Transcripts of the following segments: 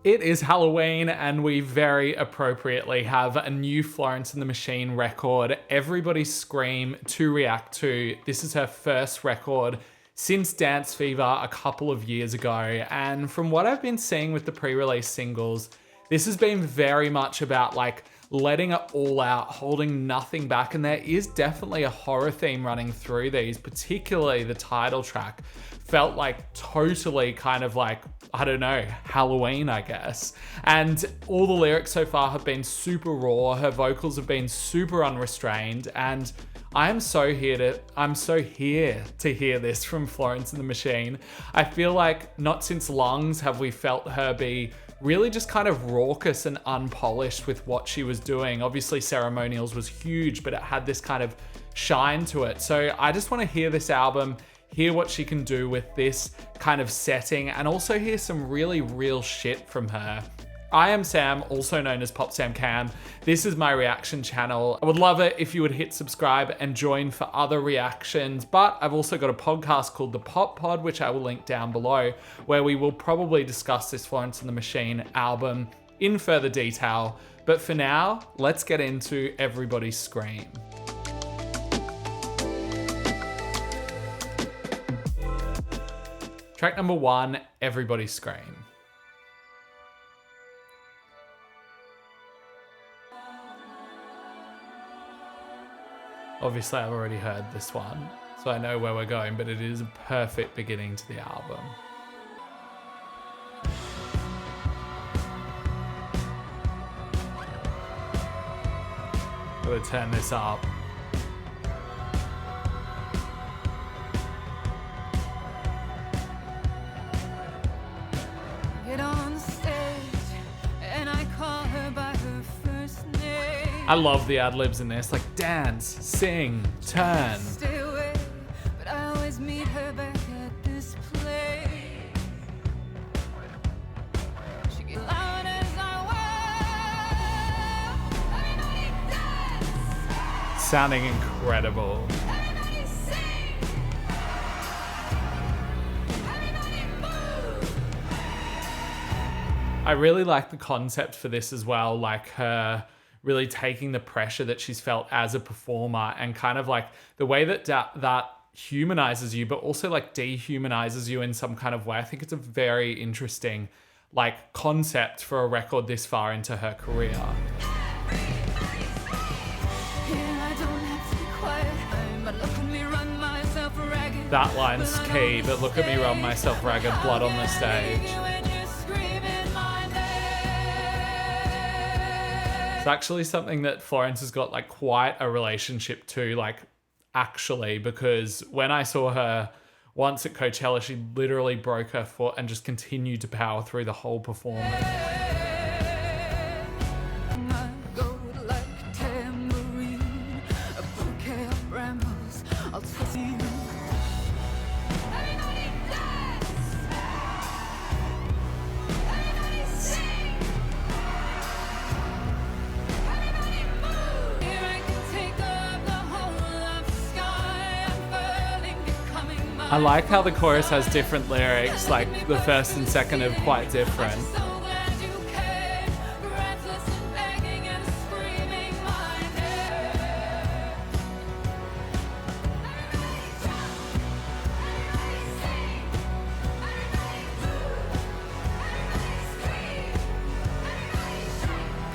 It is Halloween and we very appropriately have a new Florence and the Machine record, Everybody Scream, to react to. This is her first record since Dance Fever a couple of years ago, and from what I've been seeing with the pre-release singles, this has been very much about like letting it all out, holding nothing back, and there is definitely a horror theme running through these, particularly the title track. Felt like totally kind of like, I don't know, Halloween, I guess. And all the lyrics so far have been super raw, her vocals have been super unrestrained, and I'm so here to hear this from Florence and the Machine. I feel like not since Lungs have we felt her be really just kind of raucous and unpolished with what she was doing. Obviously Ceremonials was huge, but it had this kind of shine to it. So I just want to hear this album, hear what she can do with this kind of setting, and also hear some really real shit from her. I am Sam, also known as Pop Sam Cam. This is my reaction channel. I would love it if you would hit subscribe and join for other reactions, but I've also got a podcast called The Pop Pod, which I will link down below, where we will probably discuss this Florence and the Machine album in further detail. But for now, let's get into Everybody Scream. Track number 1, Everybody Scream. Obviously, I've already heard this one, so I know where we're going, but it is a perfect beginning to the album. Gotta turn this up. Get on stage and I call her by her first name. I love the ad-libs in this, like dance, sing, turn. Stay away, but I always meet her back at this place. She get loud as I walk. Everybody dance. Sounding incredible. Everybody sing. Everybody move. I really like the concept for this as well, like her really taking the pressure that she's felt as a performer and kind of like the way that that humanizes you, but also like dehumanizes you in some kind of way. I think it's a very interesting like concept for a record this far into her career. Yeah, I don't have to be quiet, but look at me run myself ragged. That line's key, but look at me run myself ragged, blood on the stage. It's actually something that Florence has got like quite a relationship to, like actually, because when I saw her once at Coachella, she literally broke her foot and just continued to power through the whole performance. I like how the chorus has different lyrics, like the first and second are quite different.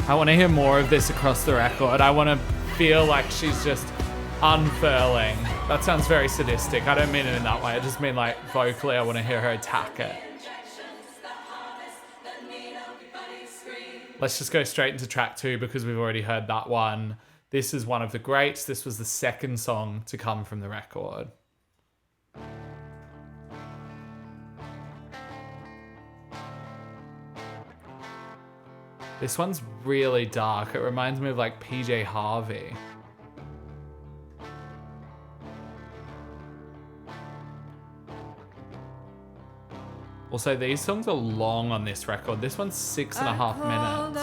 I want to hear more of this across the record. I want to feel like she's just unfurling. That sounds very sadistic. I don't mean it in that way. I just mean like vocally, I want to hear her attack it. Let's just go straight into track 2 because we've already heard that one. This is one of the greats. This was the second song to come from the record. This one's really dark. It reminds me of like PJ Harvey. Also, these songs are long on this record. This one's 6.5 minutes.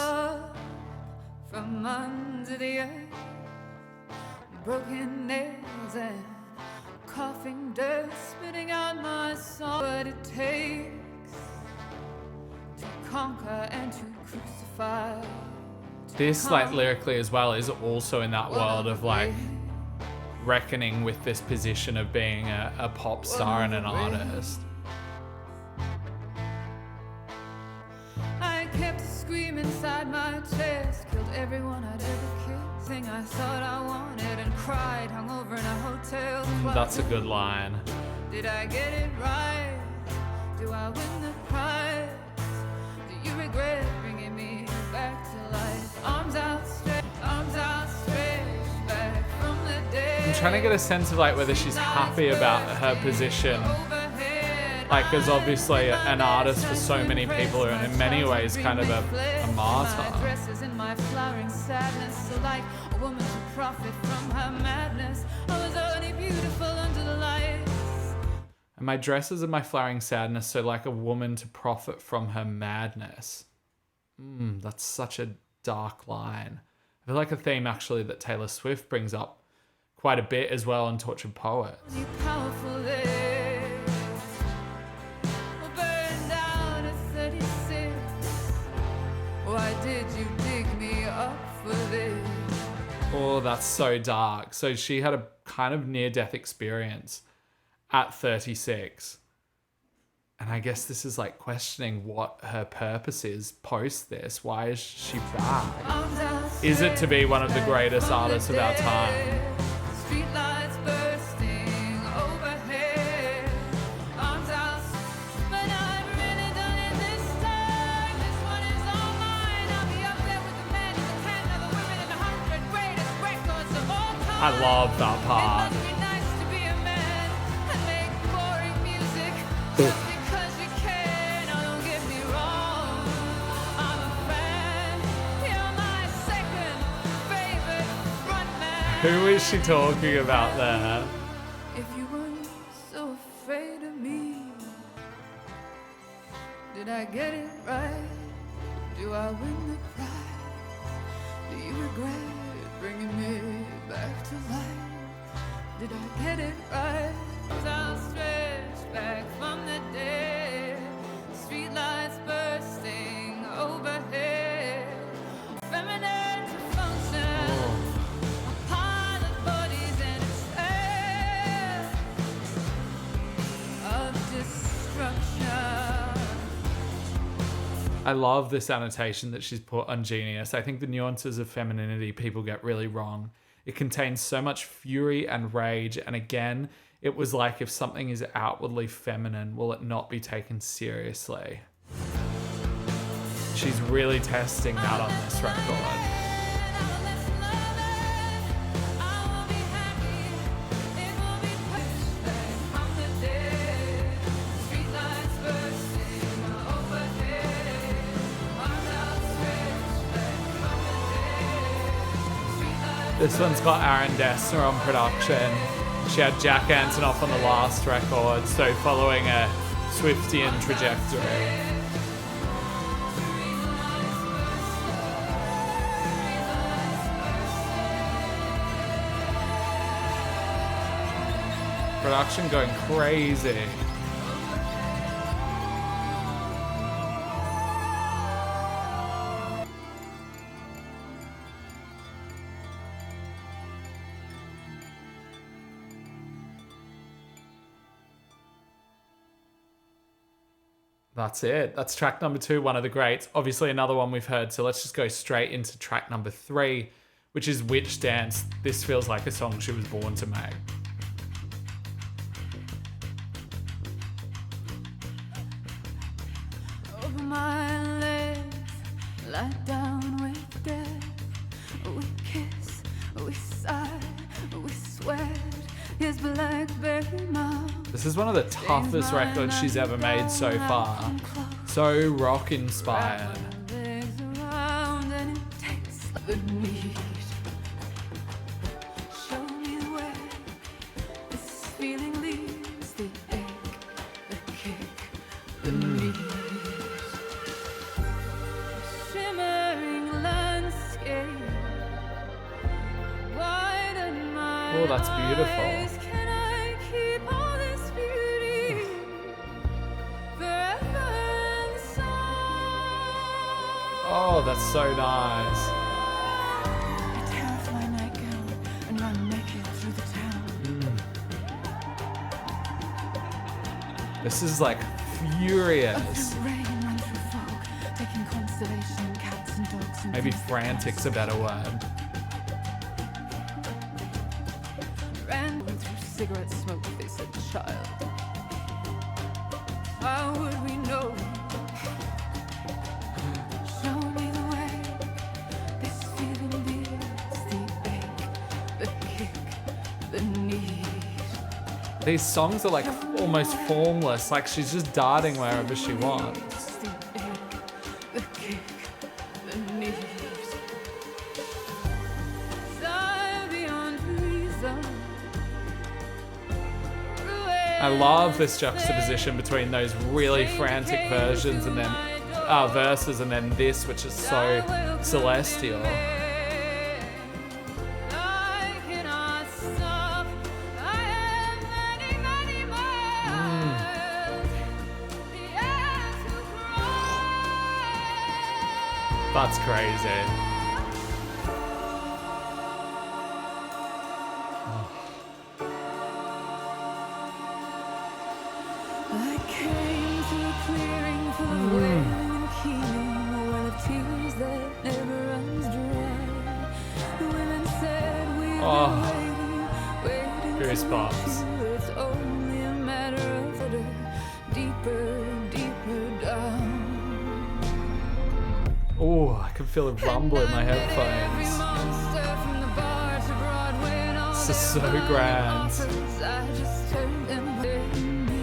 From under the earth, broken nails and coughing dirt, spitting out my soul. What it takes to conquer and to crucify. This, like, lyrically as well, is also in that world of, like, reckoning with this position of being a pop star and an artist. I kept screaming inside my chest, killed everyone I'd ever kissed, thing I thought I wanted, and cried, hung over in a hotel closet. That's a good line. Did I get it right? Do I win the prize? Do you regret bringing me back to life? Arms outstretched back from the dead. I'm trying to get a sense of, like, whether she's happy about her position, like, as obviously an artist for so many people, and in many ways kind of a martyr. Dresses in my flowering sadness, so like a woman to profit from her madness. I was only beautiful under the lights. And my dresses and my flowering sadness, so like a woman to profit from her madness. That's such a dark line. I feel like a theme actually that Taylor Swift brings up quite a bit as well in Tortured Poets. You powerful lips will burn down at 36. Why did you dig me up for this? Oh, that's so dark. So she had a kind of near-death experience at 36. And I guess this is like questioning what her purpose is post this. Why is she back? Is it to be one of the greatest artists of our time? Streetlights bursting overhead. Arms out, but I've really done it this time. This one is all mine. I'll be up there with the men and the 10 other women and 100 greatest records of all time. I love that part. It must be nice to be a man and make boring music just because you can. Oh, don't get me wrong, I'm a fan. You're my second favorite frontman. Who is she talking about there? If you weren't so afraid of me, did I get it right? Do I win the prize? Do you regret bringing me back to life? Did I get it right? I'll stretch back from the dead. Streetlights bursting overhead. Feminine to function. A pile of bodies and its air of destruction. I love this annotation that she's put on Genius. I think the nuances of femininity people get really wrong. It contains so much fury and rage, and again, it was like, if something is outwardly feminine, will it not be taken seriously? She's really testing that on this record. This one's got Aaron Dessner on production. She had Jack Antonoff on the last record, so following a Swiftian trajectory. Production going crazy. That's it. That's track number 2, one of the greats. Obviously another one we've heard, so let's just go straight into track number 3, which is Witch Dance. This feels like a song she was born to make. Over my legs, lie down with death. We kiss, we sigh, we sweat. His blackberry mouth. This is one of the toughest records she's ever made so far. So rock inspired. Show me where this feeling leaves, the ache, the kick, the knees. Shimmering landscape. Widen my Oh, that's beautiful. eyes. Can I keep all this beauty forever inside? Oh, that's so nice. I tear off my nightgown and run naked through the town. This is like furious. Through rain, run through fog, taking constellation, cats and dogs and Maybe things. frantic's a better word. Ran through cigarette smoke, they said, child. How would we know? Show me the way. This feeling is the ache, the kick, the need. These songs are like almost formless, like she's just darting wherever she wants. It's the ache, the kick, the need. Fly beyond reason. I love this juxtaposition between those really frantic versions and then verses and then this, which is so celestial. That's crazy. I came to a clearing full of wailing and keening, a well of tears that never runs dry. The women said we've been waiting Goosebumps. to meet you. It's only a matter of further, deeper down. Oh, I can feel a rumble in my Every headphones. monster from the bar to Broadway and all This is the so other grand. offers, I just turned them in me.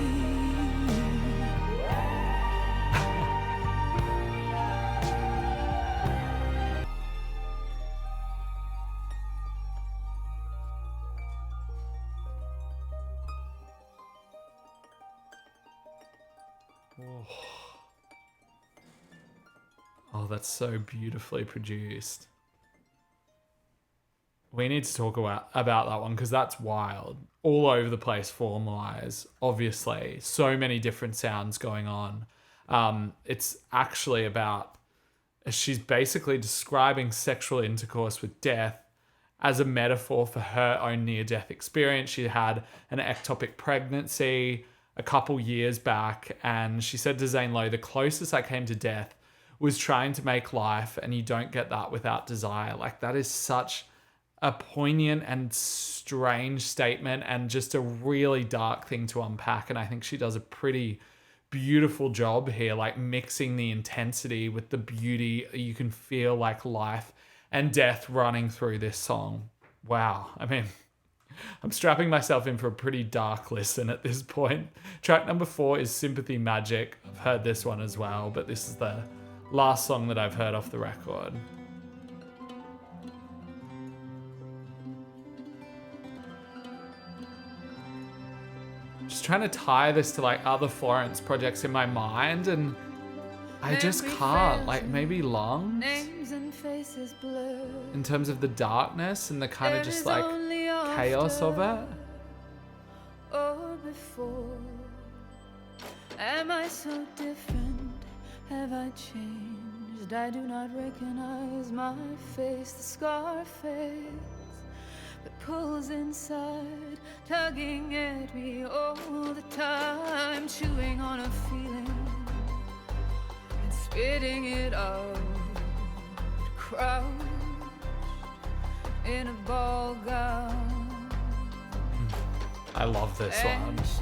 Oh, that's so beautifully produced. We need to talk about that one because that's wild. All over the place form-wise, obviously. So many different sounds going on. It's actually about... She's basically describing sexual intercourse with death as a metaphor for her own near-death experience. She had an ectopic pregnancy a couple years back, and she said to Zane Lowe, "The closest I came to death was trying to make life, and you don't get that without desire." Like, that is such a poignant and strange statement and just a really dark thing to unpack. And I think she does a pretty beautiful job here, like mixing the intensity with the beauty. You can feel like life and death running through this song. Wow. I mean, I'm strapping myself in for a pretty dark listen at this point. Track number 4 is Sympathy Magic. I've heard this one as well, but this is the last song that I've heard off the record. Just trying to tie this to like other Florence projects in my mind, and I just can't. Like, maybe Lungs Names and faces blurred. in terms of the darkness and the kind of There just is like only chaos of after it. or before. Am I so different? Have I changed? I do not recognize my face. The scar face that pulls inside, tugging at me all the time, chewing on a feeling and spitting it out. Crouched in a ball gown. I love this one. Anxious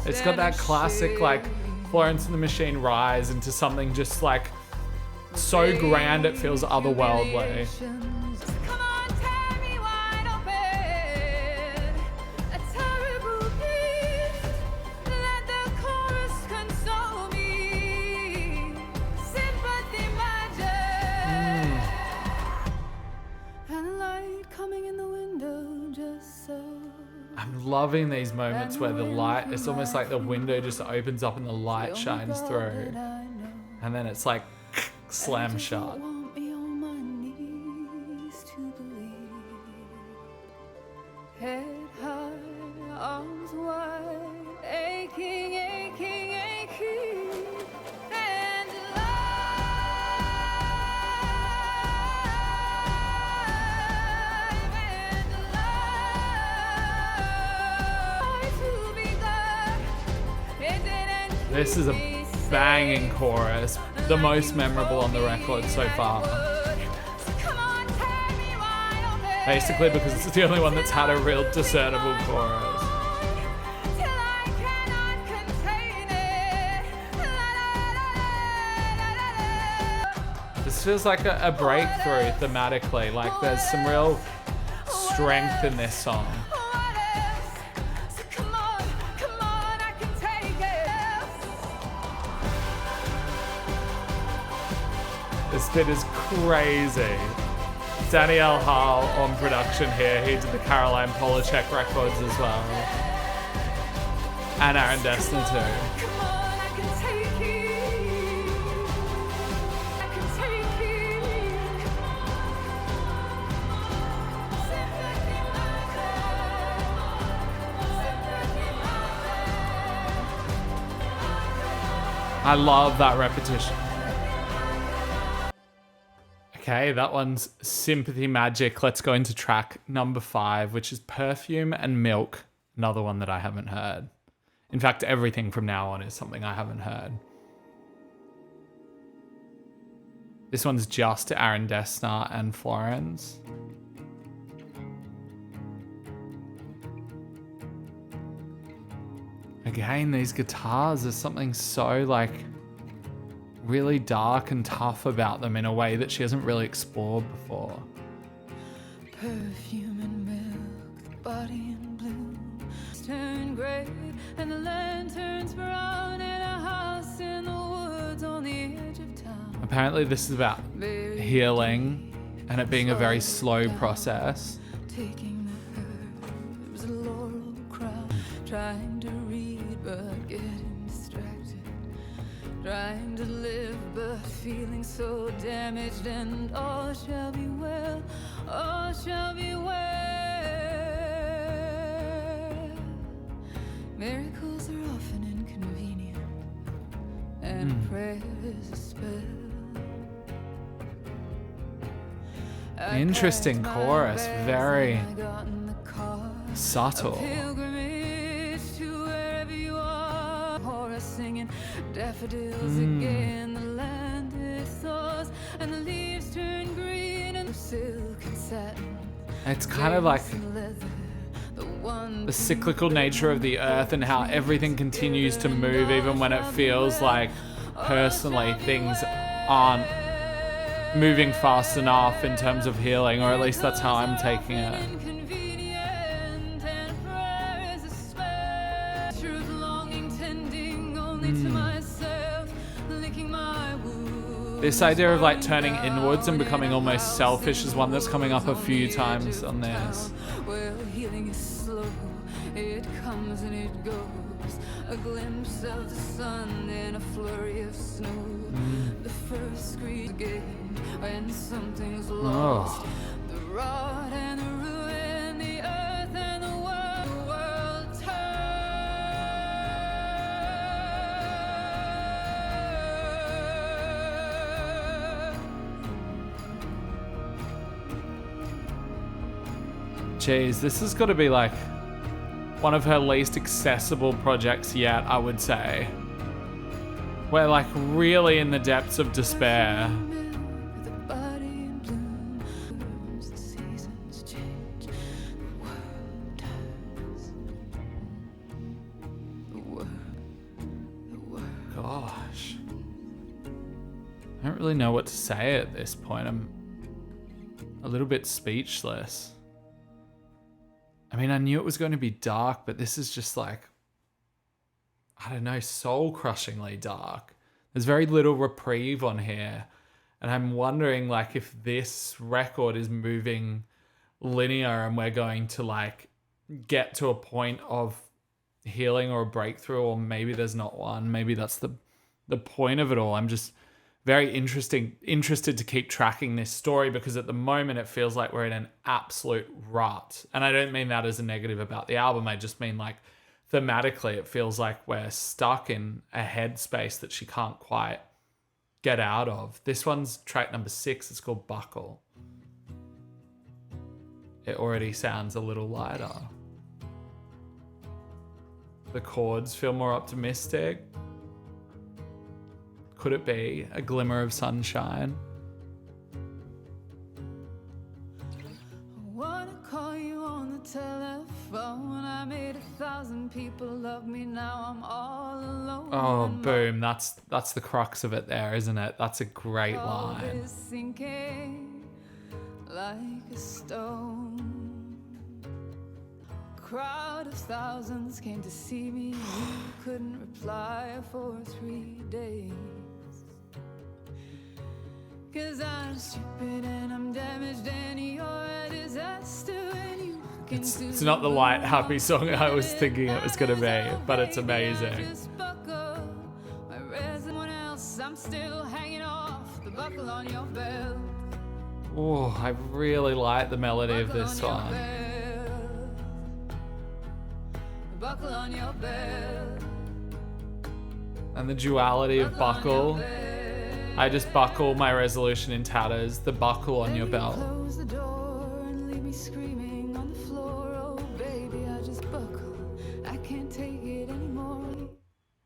It's got and that classic like ashamed. Florence and the Machine rise into something just like so grand it feels otherworldly. Come on, tear me wide open. A terrible beast. Let the chorus console me. Sympathy magic. And light coming in the window just so. I'm loving these moments where the light, it's almost like the window just opens up and the light shines through. And then it's like slam shut. Want me on my knees to believe. Head high, arms wide, aching, aching, aching. And This is a banging chorus, the most memorable on the record so far. Basically because it's the only one that's had a real discernible chorus. This feels like a breakthrough thematically, like there's some real strength in this song. This bit is crazy. Danielle Hall on production here. He did the Caroline Polachek records as well. And Aaron Dessner too. I love that repetition. Okay, that one's Sympathy Magic. Let's go into track number 5, which is Perfume and Milk. Another one that I haven't heard. In fact, everything from now on is something I haven't heard. This one's just Aaron Dessner and Florence. Again, these guitars, there's something so like really dark and tough about them in a way that she hasn't really explored before. Perfume and milk, the body in bloom, turn gray and the lanterns brown in a house in the woods on the edge of town. Apparently this is about healing and it being a very slow process. Taking the herbs, a laurel crown, trying to read but getting distracted, trying to live but feeling so damaged, and all shall be well, all shall be well. Miracles are often inconvenient, and prayer is a spell. Interesting chorus, very subtle. Singing daffodils again, the land it thaws and the leaves turn green and the silk and satin. It's kind of like the cyclical nature of the earth and how everything continues to move even when it feels like personally things aren't moving fast enough in terms of healing, or at least that's how I'm taking it. This idea of like turning inwards and becoming almost selfish is one that's coming up a few times on this. Well, healing is slow, it comes and it goes. A glimpse of the sun in a flurry of snow. The first scream again when something's lost. The rot and the ruin, the earth and the world turns. Jeez, this has got to be like one of her least accessible projects yet, I would say. We're like really in the depths of despair. Gosh. I don't really know what to say at this point. I'm a little bit speechless. I mean, I knew it was going to be dark, but this is just like, I don't know, soul-crushingly dark. There's very little reprieve on here. And I'm wondering, like, if this record is moving linear and we're going to, like, get to a point of healing or a breakthrough, or maybe there's not one. Maybe that's the point of it all. I'm just very interested to keep tracking this story, because at the moment it feels like we're in an absolute rut. And I don't mean that as a negative about the album. I just mean like thematically it feels like we're stuck in a headspace that she can't quite get out of. This one's track number 6. It's called Buckle. It already sounds a little lighter. The chords feel more optimistic. Could it be a glimmer of sunshine? I wanna call you on the telephone. I made 1,000 people love me, now I'm all alone. Oh, And my boom. That's the crux of it there, isn't it? That's a great heart line. is sinking like a stone. Crowd of thousands came to see me. You couldn't reply for 3 days. 'Cause I'm stupid and I'm damaged and you're a disaster and you can It's not the light, happy song I was thinking it was going to be, but it's amazing. Just buckle. Whereas someone else, I'm still hanging off the buckle on your belt. Oh, I really like the melody of Buckle this on your one. belt. Buckle on your belt. And the duality of buckle. I just buckle my resolution in tatters. The buckle on your belt. Close the door and leave me screaming on the floor. Oh baby, I just buckle. I can't take it anymore.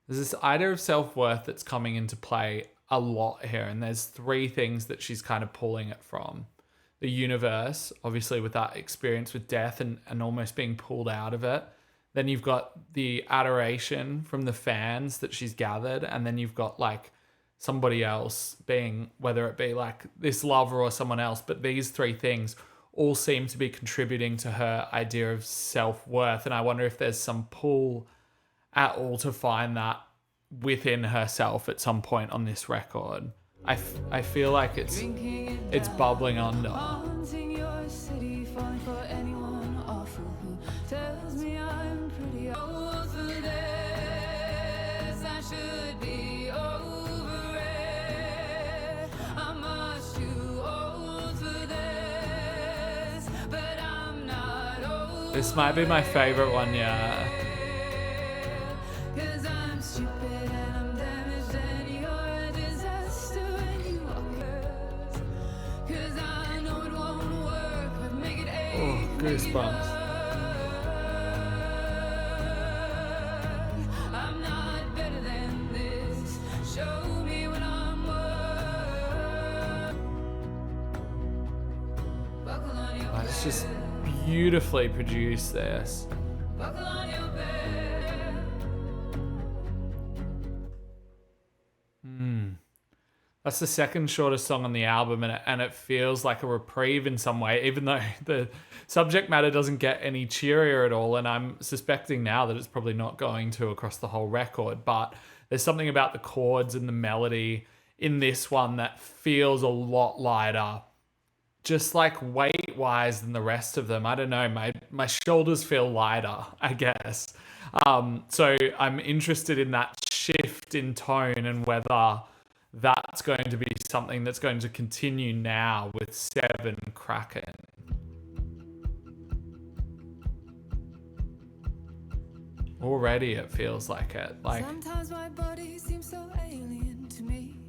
There's this idea of self-worth that's coming into play a lot here, and there's three things that she's kind of pulling it from. The universe, obviously with that experience with death and almost being pulled out of it. Then you've got the adoration from the fans that she's gathered, and then you've got like somebody else being, whether it be like this lover or someone else, but these three things all seem to be contributing to her idea of self-worth. And I wonder if there's some pull at all to find that within herself at some point on this record. I feel like it's bubbling under. Haunting your city, falling for anyone awful who tells me I'm pretty old for this. I should be over it. I'm much too old for this, but I'm not old. This might be my favorite one, yeah. 'Cause I'm stupid and I'm damaged and you're a disaster and you are cursed. 'Cause I know it won't work, but make it ache. Oh, goosebumps. I'm not better than this. Show me what I'm worth. Buckle on your It's just beautifully produced, this. buckle on your bed. That's the second shortest song on the album, and it feels like a reprieve in some way, even though the subject matter doesn't get any cheerier at all. And I'm suspecting now that it's probably not going to across the whole record. But there's something about the chords and the melody in this one that feels a lot lighter, just like weight-wise than the rest of them. I don't know, my shoulders feel lighter, I guess. So I'm interested in that shift in tone and whether that's going to be something that's going to continue now with 7 Kraken. Already it feels like it. Like, Sometimes my body seems so alien to me.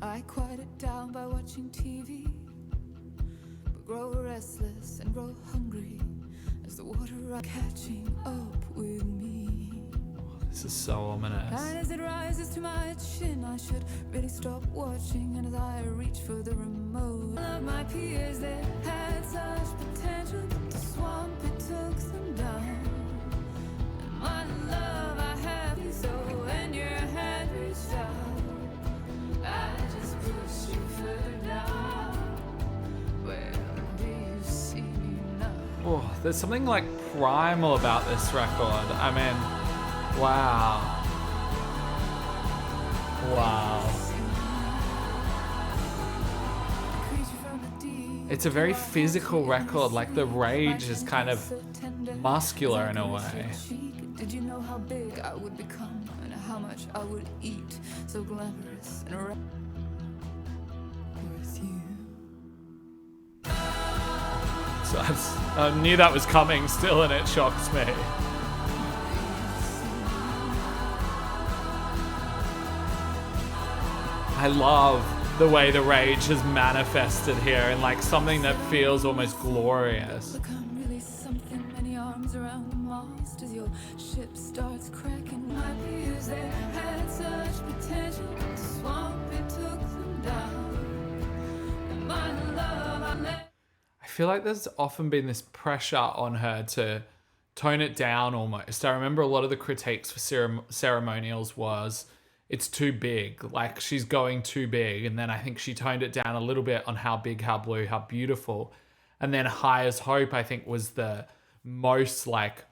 I quiet it down by watching TV, but grow restless and grow hungry as the water catching up with me. this is so ominous. And as it rises to my chin, I should really stop watching. And as I reach for the remote, all of my peers, they had such potential, but the swamp, it took them down. And my love, I have you so when your hand reached out, I just pushed you further down. Where do you see me now? Oh, there's something like primal about this record. I mean, wow. It's a very physical record, like the rage is kind of muscular in a way. Did you know how big I would become and how much I would eat? So glamorous and with you. So I knew that was coming still, and it shocks me. I love the way the rage has manifested here in like something that feels almost glorious. Look, I'm really something. Many arms around the mast as your ship starts cracking. My peers, they had such potential. The swamp, feel like there's often been this pressure on her to tone it down almost. I remember a lot of the critiques for ceremonials was it's too big, like she's going too big. And then I think she toned it down a little bit on how big, how blue, how beautiful. And then High as Hope, I think, was the most like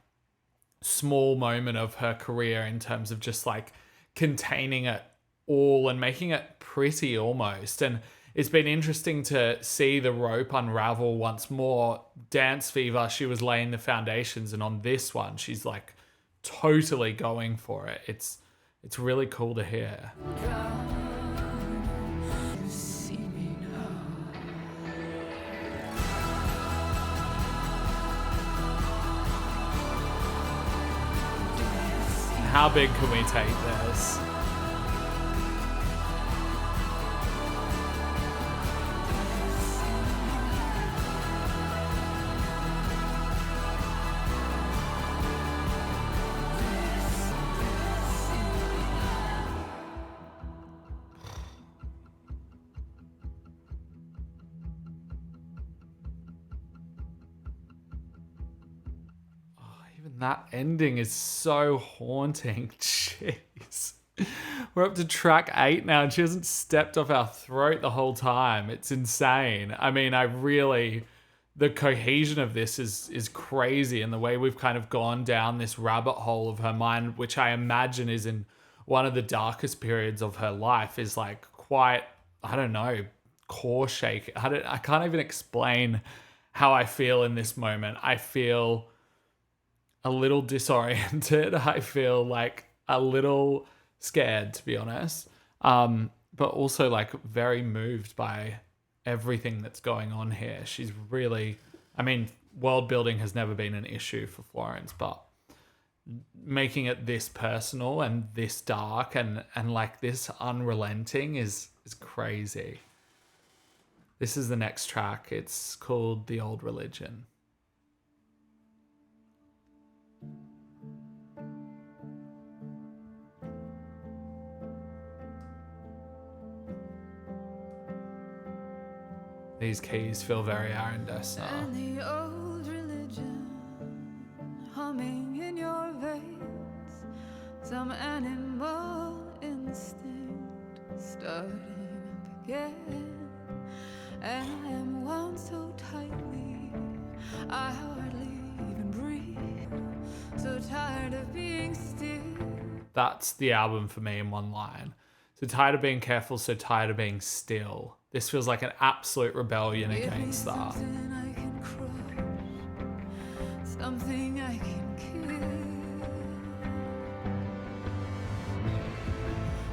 small moment of her career in terms of just like containing it all and making it pretty almost. And it's been interesting to see the rope unravel once more. Dance Fever, she was laying the foundations, and on this one, she's like totally going for it. It's really cool to hear. How big can we take this? Even that ending is so haunting. Jeez. We're up to track 8 now and she hasn't stepped off our throat the whole time. It's insane. I mean, the cohesion of this is crazy, and the way we've kind of gone down this rabbit hole of her mind, which I imagine is in one of the darkest periods of her life, is like quite, I don't know, core shake. I can't even explain how I feel in this moment. I feel a little disoriented. I feel like a little scared, to be honest. But also like very moved by everything that's going on here. She's really, I mean, world building has never been an issue for Florence, but making it this personal and this dark and like this unrelenting is crazy. This is the next track. It's called The Old Religion. These keys feel very Aaron Dessner. And the old religion humming in your veins, some animal instinct starting up again. And I am wound so tightly, I hardly even breathe. So tired of being still. That's the album for me in one line. So tired of being careful, so tired of being still. This feels like an absolute rebellion against that. Something I can crush, something I can kill.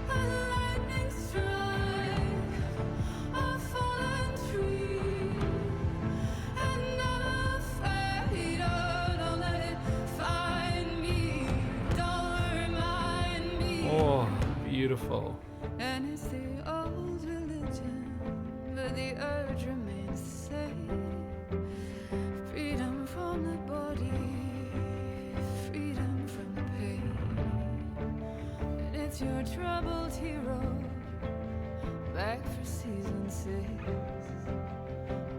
A lightning strike, a fallen tree, and I'm afraid, oh, don't let it find me, don't remind me. Oh, beautiful. And it's the old religion, but the urge remains the same. Freedom from the body, freedom from the pain. And it's your troubled hero, back for season 6.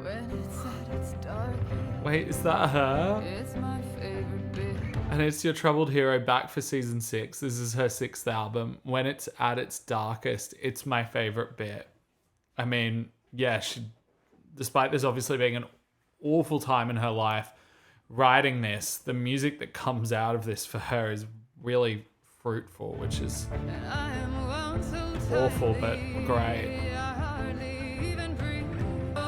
When it's at its darkest, Wait, is that her? it's my favorite bit. And it's your troubled hero back for season 6. This is her 6th album. When it's at its darkest, it's my favorite bit. I mean, yeah, despite this obviously being an awful time in her life, writing this, the music that comes out of this for her is really fruitful, which is And I am wound so awful, but tightly, great. I hardly even breathe. A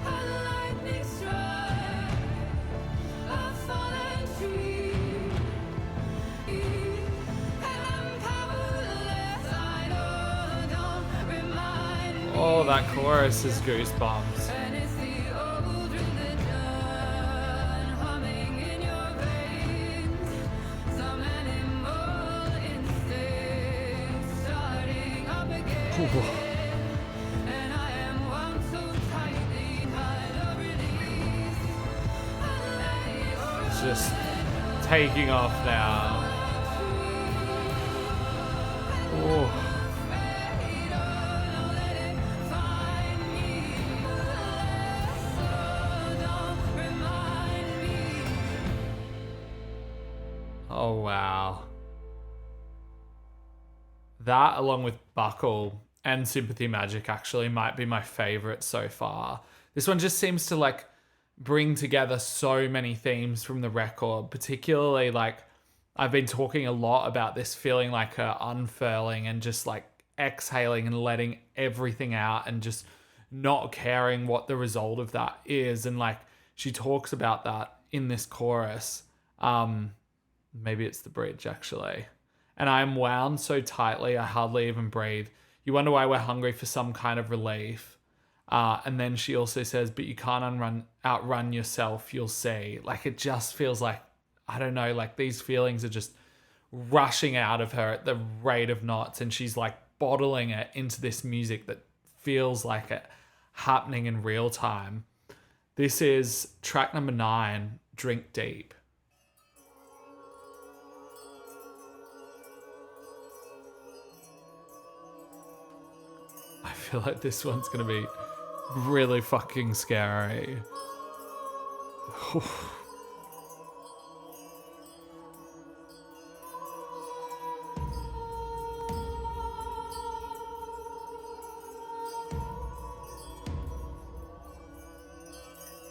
lightning strike, a fallen tree, and I'm powerless. I don't remind me. Oh, that chorus is goosebumps. And it's the old religion humming in your veins, some animal instinct starting up again. And I am wound so tightly, kind of release. It's just taking off now. Oh. That, along with Buckle and Sympathy Magic, actually might be my favorite so far. This one just seems to like bring together so many themes from the record, particularly like I've been talking a lot about this feeling like her unfurling and just like exhaling and letting everything out and just not caring what the result of that is. And like she talks about that in this chorus. Maybe it's the bridge actually. And I am wound so tightly I hardly even breathe. You wonder why we're hungry for some kind of relief. And then she also says, but you can't outrun yourself, you'll see. Like it just feels like, I don't know, like these feelings are just rushing out of her at the rate of knots. And she's like bottling it into this music that feels like it happening in real time. This is track number 9, Drink Deep. I feel like this one's going to be really fucking scary.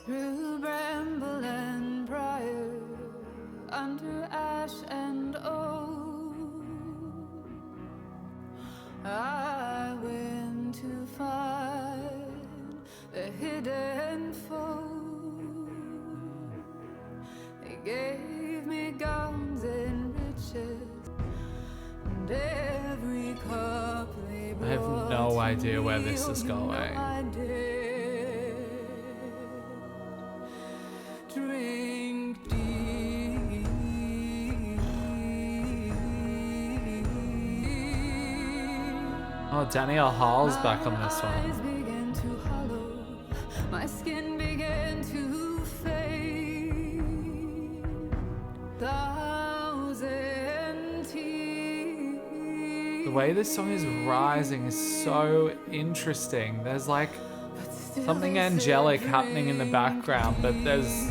Through bramble and briar, under ash and oak, I went to find the hidden foe. They gave me gowns and riches, and every cup they brought. I have no idea where this is going. Drink deep. Oh, Danielle Hall's back on this My eyes one. began to hollow, my skin began to fade. Thousand tears. The way this song is rising is so interesting. There's like something angelic happening in the background, but there's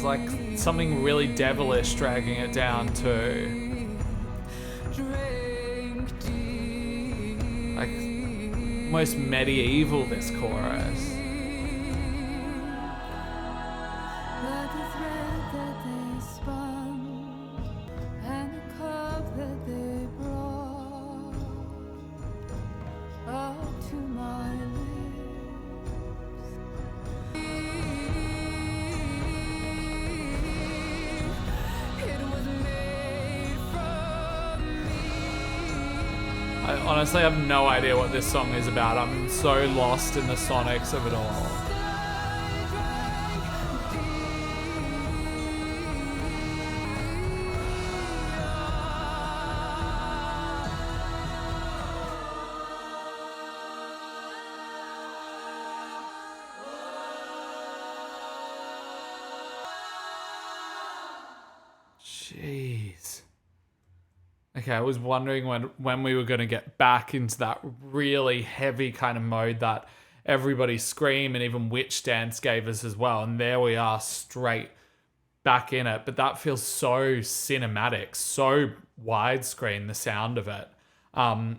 like something really devilish dragging it down too. Like almost medieval, this chorus. Like the thread that they spun and the cup that they brought up to my lips. It was made from me. I honestly have no idea what this song is about. I'm so lost in the sonics of it all. Jeez. Okay, I was wondering when we were going to get back into that really heavy kind of mode that Everybody Scream and even Witch Dance gave us as well. And there we are, straight back in it. But that feels so cinematic, so widescreen, the sound of it,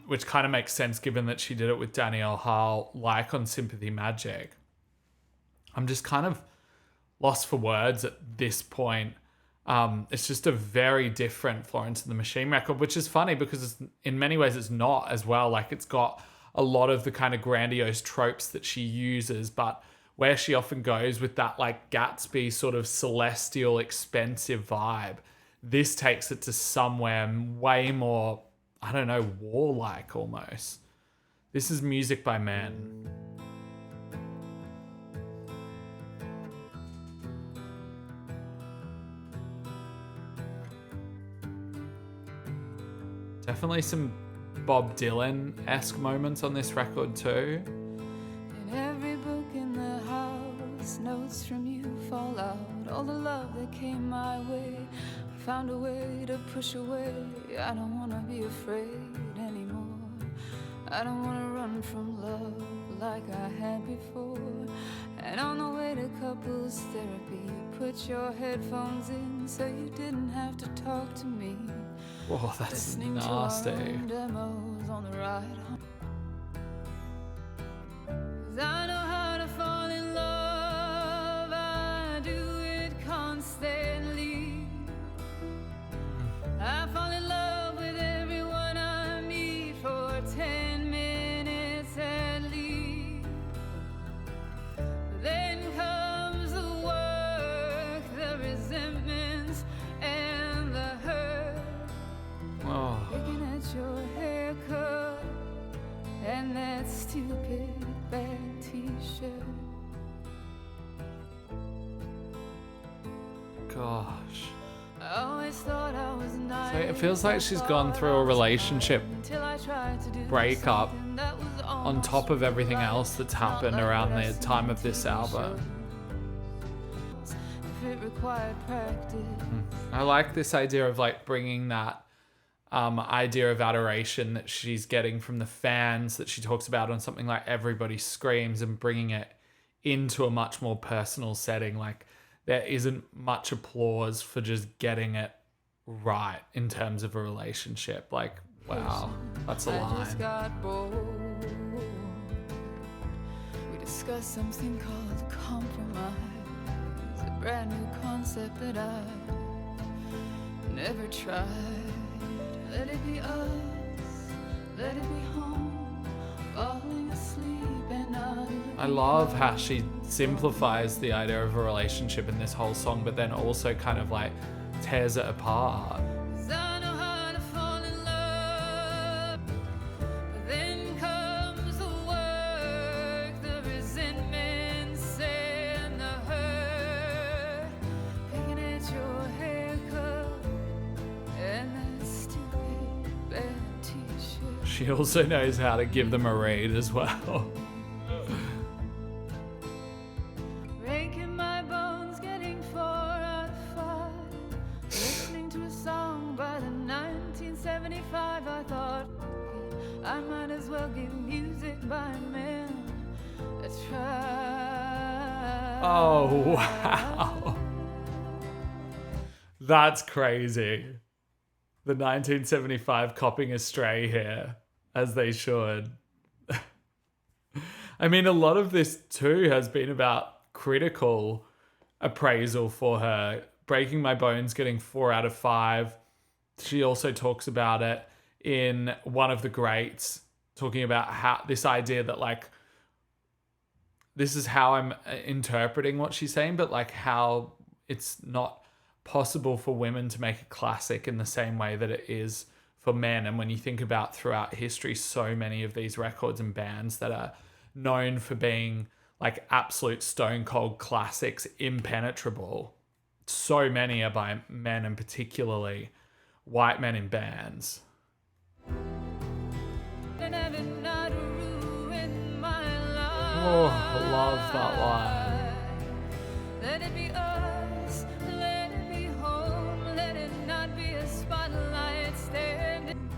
which kind of makes sense given that she did it with Danielle Hall, like on Sympathy Magic. I'm just kind of lost for words at this point. It's just a very different Florence and the Machine record, which is funny because in many ways it's not as well. Like it's got a lot of the kind of grandiose tropes that she uses, but where she often goes with that like Gatsby sort of celestial, expensive vibe, this takes it to somewhere way more, I don't know, warlike almost. This is Music by Men. Definitely some Bob Dylan-esque moments on this record too. In every book in the house, notes from you fall out. All the love that came my way, I found a way to push away. I don't wanna be afraid anymore. I don't wanna run from love like I had before. And on the way to couples therapy, put your headphones in so you didn't have to talk to me. Oh, that's listening to our nasty. own demos on the ride home. 'Cause I know how to fall in love, I do it constantly. I fall in love with everyone I meet for 10 minutes at least. But then comes the work, the resentment, and the hurt. Oh, Picking at your haircut and that stupid bad t-shirt. gosh. I always thought I was nice. So it feels like she's gone through a relationship until I tried to do breakup something that was on top of everything else that's happened around the time of this album. If it required practice. I like this idea of like bringing that idea of adoration that she's getting from the fans that she talks about on something like Everybody Screams and bringing it into a much more personal setting. Like there isn't much applause for just getting it right in terms of a relationship. Like, wow, that's a I just line. got bored. We discussed something called compromise, a brand new concept that I never tried. Let it be us, let it be home, falling asleep and not. I love how she simplifies the idea of a relationship in this whole song, but then also kind of like tears it apart. 'Cause I know how to fall in love, but then comes the work, the resentments and the hurt. Picking at your haircut and that stupid bad t-shirt. She also knows how to give them a read as well. Breaking my bones, getting 4 out of 5. Listening to a song by the 1975. I thought, I might as well give music by men a try. Oh, wow. That's crazy. The 1975 copying a stray here, as they should. I mean, a lot of this too has been about critical appraisal for her. Breaking My Bones getting 4 out of 5. She also talks about it in One of the Greats, talking about how this idea that like, this is how I'm interpreting what she's saying, but like how it's not possible for women to make a classic in the same way that it is for men. And when you think about throughout history, so many of these records and bands that are known for being like absolute stone cold classics, impenetrable, so many are by men, and particularly white men in bands. And have it not ruin my life. Oh, I love that line. Let it be us, let it be home, let it not be a spotlight standing.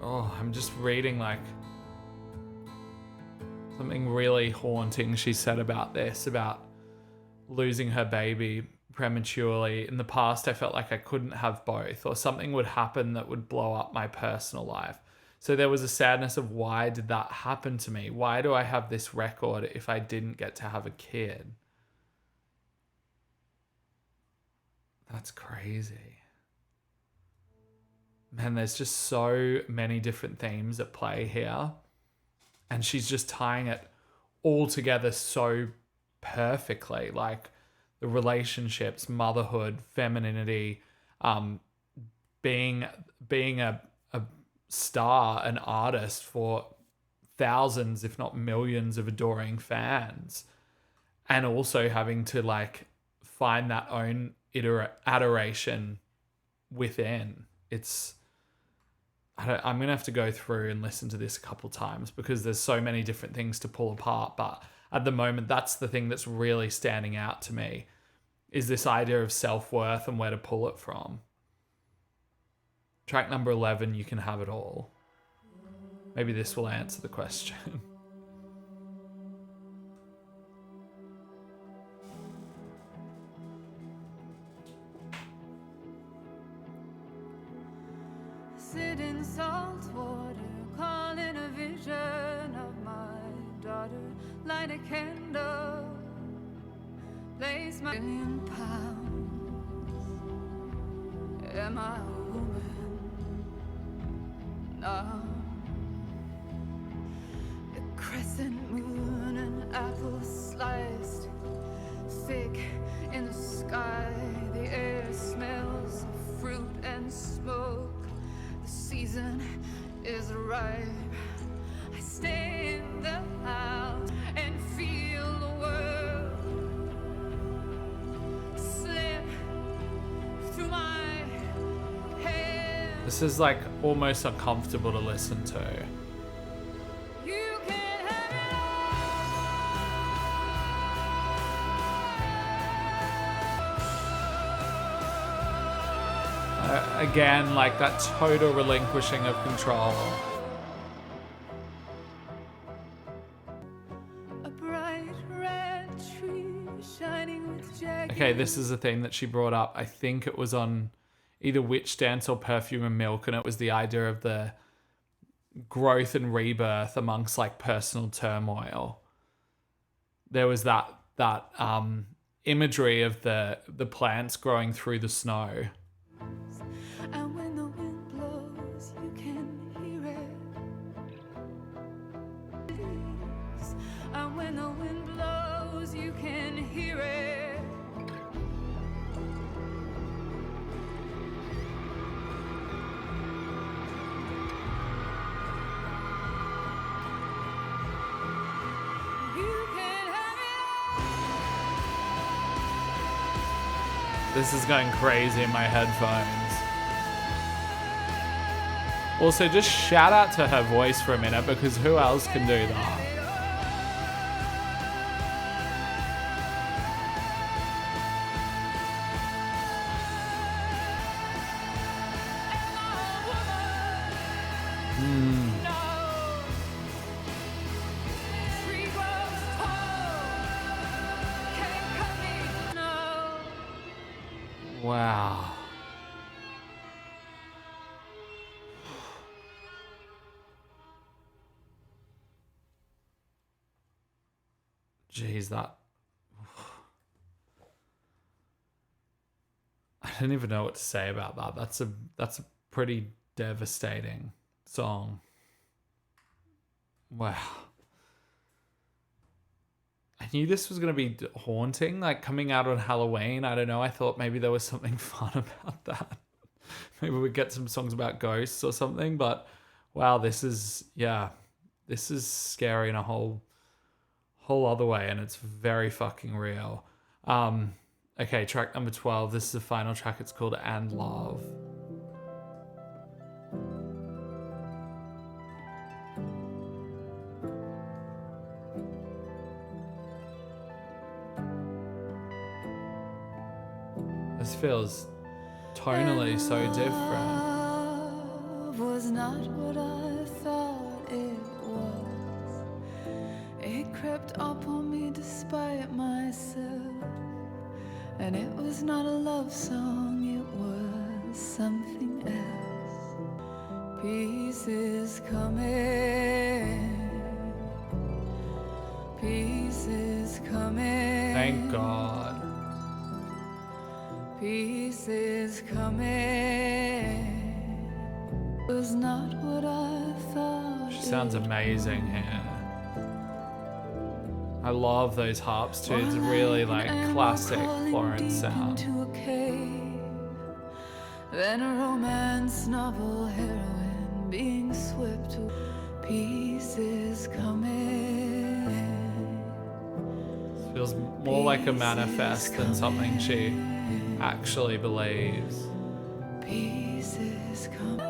Oh, I'm just reading like something really haunting she said about this, about losing her baby prematurely. In the past, I felt like I couldn't have both, or something would happen that would blow up my personal life. So there was a sadness of, why did that happen to me? Why do I have this record if I didn't get to have a kid? That's crazy. Man, there's just so many different themes at play here. And she's just tying it all together so perfectly. Like the relationships, motherhood, femininity, being a star, an artist for thousands, if not millions of adoring fans. And also having to like find that own adoration within. I'm going to have to go through and listen to this a couple times because there's so many different things to pull apart. But at the moment, that's the thing that's really standing out to me, is this idea of self-worth and where to pull it from. Track number 11, You Can Have It All. Maybe this will answer the question. sit in salt water, call in a vision of my daughter, light a candle, place my £1,000,000. Am I a woman now? A crescent moon and apple sliced thick in the sky. The air smells of fruit and smoke. The season is ripe. I stay in the house and feel the world slip through my hands. This is like almost uncomfortable to listen to. You can have it Again, like that total relinquishing of control. a bright red tree shining with jagged. Okay, this is a theme that she brought up. I think it was on either Witch Dance or Perfume and Milk, and it was the idea of the growth and rebirth amongst like personal turmoil. There was that imagery of the plants growing through the snow. And when the wind blows, you can hear it. And when the wind blows, you can hear it. You can have it. This is going crazy in my headphones. Also, just shout out to her voice for a minute, because who else can do that? Wow. Jeez, that... I don't even know what to say about that. That's a pretty devastating song. Wow. I knew this was going to be haunting, like coming out on Halloween. I don't know. I thought maybe there was something fun about that. Maybe we'd get some songs about ghosts or something. But wow, this is scary in a whole other way, and it's very fucking real. Okay, track number 12. This is the final track. It's called And Love. This feels tonally so different. Love was not what I thought it was. It crept up on me despite myself. And it was not a love song, it was something else. Peace is coming. Peace is coming. Thank God. Peace is coming. It was not what I thought. She sounds amazing here. I love those harps too. It's really like classic Florence sound. Then a romance novel heroine being swept away. Peace is coming. This feels more like a manifest than something she actually believes. Peace is coming.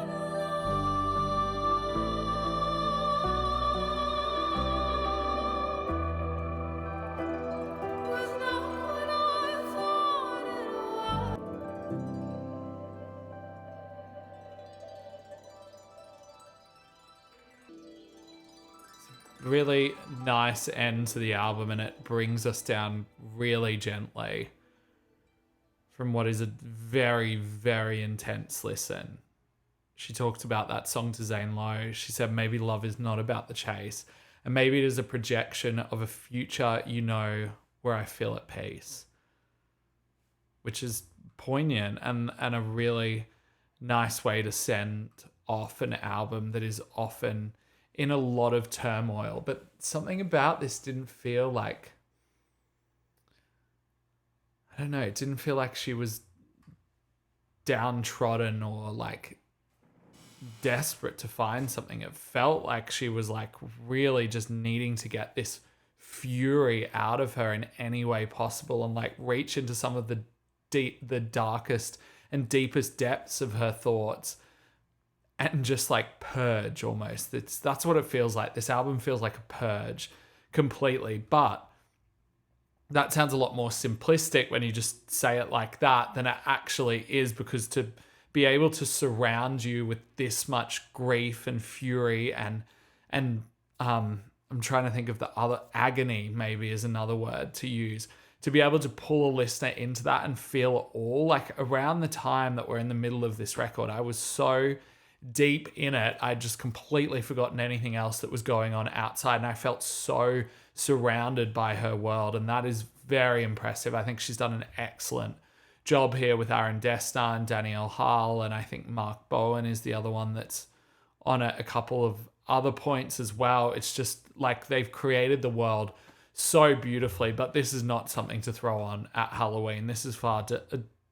Really nice end to the album, and it brings us down really gently from what is a very, very intense listen. She talked about that song to Zane Lowe. She said, maybe love is not about the chase, and maybe it is a projection of a future, where I feel at peace. Which is poignant and a really nice way to send off an album that is often in a lot of turmoil. But something about this didn't feel like, I don't know, it didn't feel like she was downtrodden or like desperate to find something. It felt like she was like really just needing to get this fury out of her in any way possible and like reach into some of the darkest and deepest depths of her thoughts and just like purge almost. That's what it feels like. This album feels like a purge completely, but that sounds a lot more simplistic when you just say it like that than it actually is, because to be able to surround you with this much grief and fury and I'm trying to think of the other, agony maybe is another word to use, to be able to pull a listener into that and feel it all. Like around the time that we're in the middle of this record, I was so deep in it, I'd just completely forgotten anything else that was going on outside, and I felt so surrounded by her world, and that is very impressive. I think she's done an excellent job here with Aaron Dessner and Danielle Hall, and I think Mark Bowen is the other one that's on a couple of other points as well. It's just like they've created the world so beautifully, but this is not something to throw on at Halloween. This is far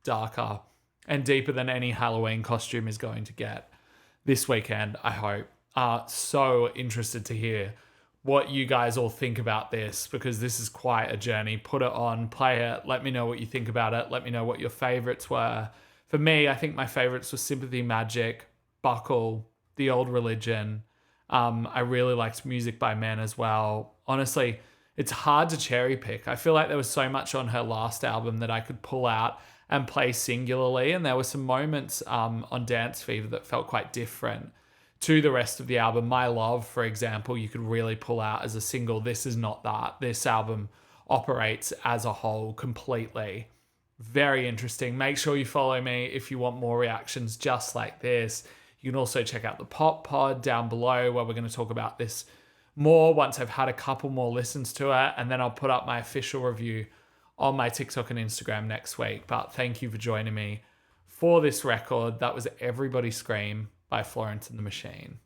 darker and deeper than any Halloween costume is going to get this weekend, I hope. So interested to hear what you guys all think about this, because this is quite a journey. Put it on, play it, let me know what you think about it. Let me know what your favorites were. For me, I think my favorites were Sympathy, Magic, Buckle, The Old Religion. I really liked Music by Men as well. Honestly, it's hard to cherry pick. I feel like there was so much on her last album that I could pull out and play singularly, and there were some moments on Dance Fever that felt quite different to the rest of the album. My Love, for example, you could really pull out as a single. This is not that. This album operates as a whole completely. Very interesting. Make sure you follow me if you want more reactions just like this. You can also check out the Pop Pod down below, where we're going to talk about this more once I've had a couple more listens to it, and then I'll put up my official review on my TikTok and Instagram next week. But thank you for joining me for this record. That was Everybody Scream by Florence and the Machine.